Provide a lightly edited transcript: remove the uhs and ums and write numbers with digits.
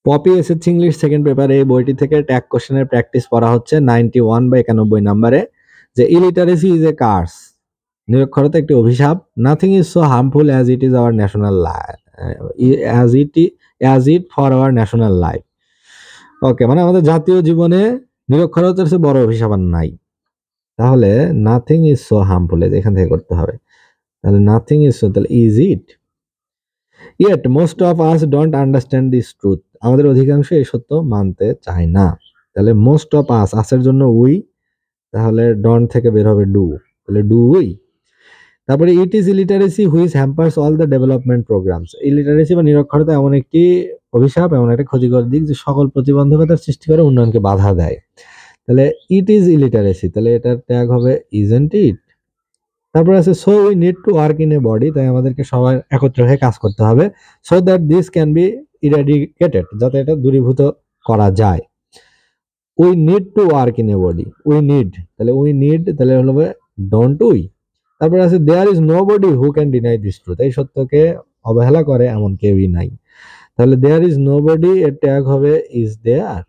Poppy SSC English second পেপারে এই বইটি থেকে ট্যাগ কোশ্চেনের প্র্যাকটিস করা হচ্ছে 91 বা 91 নম্বরে, যে ইলিটারেসি ইজ এ কার্স, নিরক্ষরতা একটি অভিশাপ, nothing is so harmful as it is our national life, as it for our national life. Okay, মানে আমাদের জাতীয় জীবনে নিরক্ষরতার চেয়ে বড় অভিশাপ আর নাই। তাহলে নাথিং ইজ সো হার্মফুল, এখান থেকে করতে হবে। তাহলে নাথিং ইজ সো, তাহলে is it. Yet most of us don't understand this truth, আমাদের অধিকাংশ এই সত্য মানতে চায় না। তাহলে মোস্ট অফ আস, আসের জন্য উই, তাহলে ডন্ট থেকে বের হবে ডু, তাহলে ডু উই। তারপরে it is illiteracy which hampers all the development programs, illiteracy বা নিরক্ষরতা এমন একটি অভিশাপ, এমন একটা ক্ষতিকর দিক যে সকল প্রতিবন্ধকতার সৃষ্টি করে, উন্নয়নকে বাধা দেয়। তাহলে ইট ইজ ইলিটারেসি, তাহলে এটার ট্যাগ হবে ইজন্ট ইট। তারপরে আছে so we need to work in a body, তাই আমাদেরকে সবাই একত্র হয়ে কাজ করতে হবে, so that this can be eradicated, যাতে এটা দূরীভূত করা যায়। We need to work in a body, we need, তাহলে উই নিড, তাহলে হলো ডোন্ট উই। তারপরে আছে there is nobody who can deny this truth, এই সত্যকে অবহেলা করে এমন কেউই নাই। তাহলে দেয়ার ইজ নো বডি, এর ট্যাগ হবে ইজ দেয়ার।